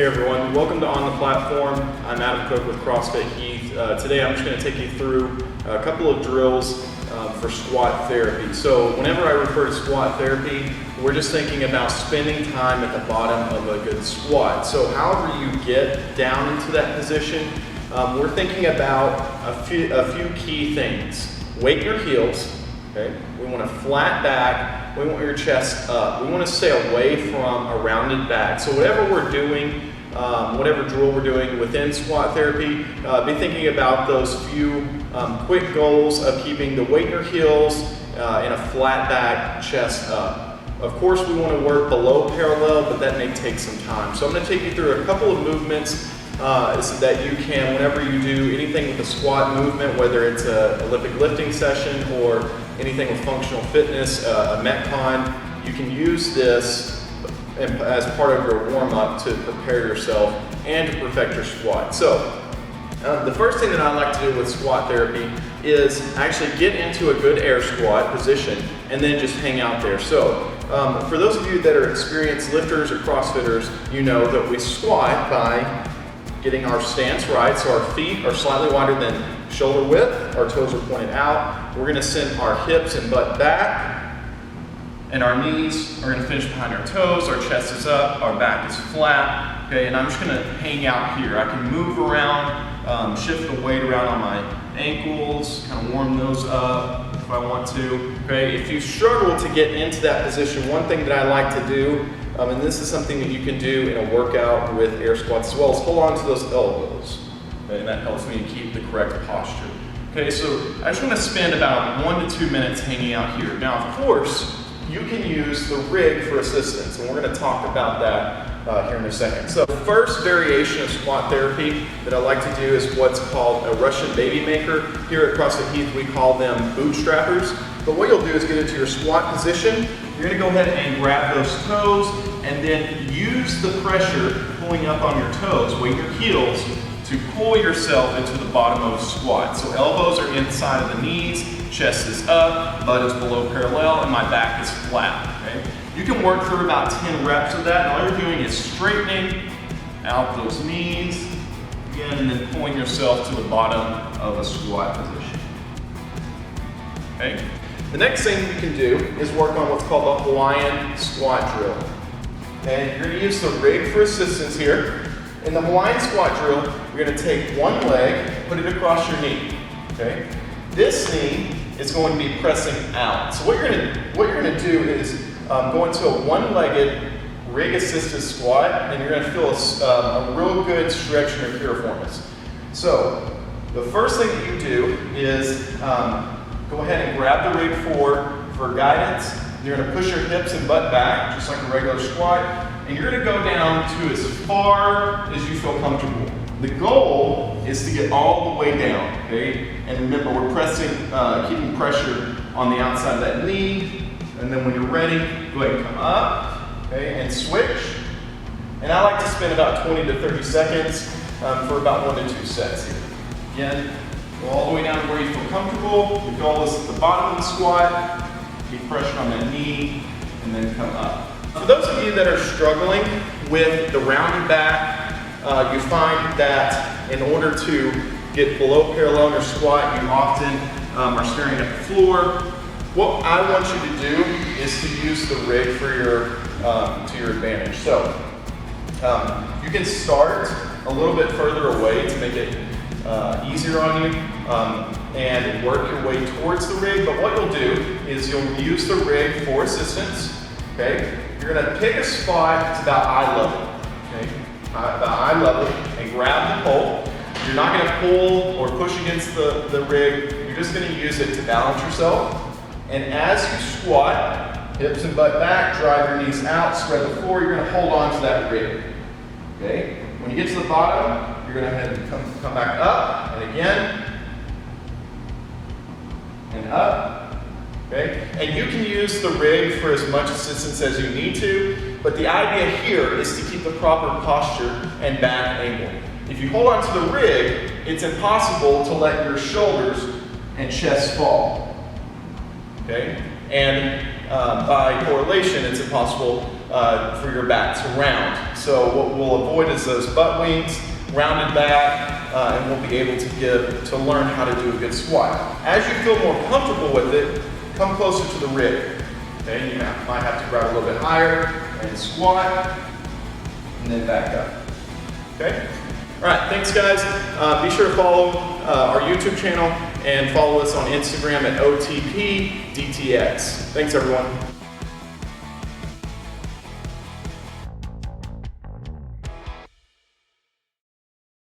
Hey everyone, welcome to On the Platform. I'm Adam Cook with CrossFit Heath. Today I'm just going to take you through a couple of drills for squat therapy. So whenever I refer to squat therapy, we're just thinking about spending time at the bottom of a good squat. So however you get down into that position, we're thinking about a few key things. Weight your heels, okay? We want a flat back. We want your chest up. We want to stay away from a rounded back. So whatever we're doing, whatever drill we're doing within squat therapy, be thinking about those few quick goals of keeping the weight in your heels and a flat back, chest up. Of course, we want to work below parallel, but that may take some time. So I'm going to take you through a couple of movements so that you can, whenever you do anything with a squat movement, whether it's an Olympic lifting session or anything with functional fitness, a Metcon, you can use this as part of your warm-up to prepare yourself and to perfect your squat. So the first thing that I like to do with squat therapy is actually get into a good air squat position and then just hang out there. So for those of you that are experienced lifters or CrossFitters, you know that we squat by getting our stance right, so our feet are slightly wider than shoulder width, our toes are pointed out. We're gonna send our hips and butt back, and our knees are gonna finish behind our toes, our chest is up, our back is flat, okay? And I'm just gonna hang out here. I can move around, shift the weight around on my ankles, kind of warm those up if I want to, okay? If you struggle to get into that position, one thing that I like to do, and this is something that you can do in a workout with air squats as well, is hold on to those elbows, okay? And that helps me keep the correct posture. Okay, so I just want to spend about 1 to 2 minutes hanging out here. Now, of course, you can use the rig for assistance, and we're going to talk about that here in a second. So the first variation of squat therapy that I like to do is what's called a Russian baby maker. Here at CrossFit Heath, we call them bootstrappers. But what you'll do is get into your squat position. You're going to go ahead and grab those toes and then use the pressure pulling up on your toes, weight your heels, to pull yourself into the bottom of a squat. So elbows are inside of the knees, chest is up, butt is below parallel, and my back is flat, okay? You can work through about 10 reps of that, and all you're doing is straightening out those knees, again, and then pulling yourself to the bottom of a squat position, okay? The next thing you can do is work on what's called the Hawaiian squat drill. And you're gonna use the rig for assistance here. In the Hawaiian squat drill, you're gonna take one leg, put it across your knee, okay? This knee is going to be pressing out. So what you're gonna do is go into a one-legged rig-assisted squat, and you're gonna feel a real good stretch in your piriformis. So the first thing that you do is go ahead and grab the rig for guidance. You're gonna push your hips and butt back, just like a regular squat, and you're gonna go down to as far as you feel comfortable. The goal is to get all the way down, okay? And remember, we're pressing, keeping pressure on the outside of that knee, and then when you're ready, go ahead and come up, okay, and switch. And I like to spend about 20 to 30 seconds for about 1 to 2 sets here. Again, go all the way down to where you feel comfortable. The goal is at the bottom of the squat, keep pressure on that knee, and then come up. For those of you that are struggling with the rounded back, you find that in order to get below parallel in your squat, you often are staring at the floor. What I want you to do is to use the rig for to your advantage. So you can start a little bit further away to make it easier on you and work your way towards the rig, but what you'll do is you'll use the rig for assistance, okay? You're gonna pick a spot that's about eye level, okay? About eye level, and grab the pole. You're not gonna pull or push against the rig, you're just gonna use it to balance yourself. And as you squat, hips and butt back, drive your knees out, spread the floor, you're gonna hold on to that rig, okay? When you get to the bottom, you're gonna head and come back up, and again, and up, okay? And you can use the rig for as much assistance as you need to, but the idea here is to keep the proper posture and back angle. If you hold on to the rig, it's impossible to let your shoulders and chest fall, okay? And by correlation, it's impossible for your back to round. So what we'll avoid is those butt wings, rounded back, and we'll be able to learn how to do a good squat. As you feel more comfortable with it, come closer to the rib. Okay, you might have to grab a little bit higher and squat, and then back up. Okay? All right, thanks guys. Be sure to follow our YouTube channel and follow us on Instagram at OTPDTX. Thanks everyone.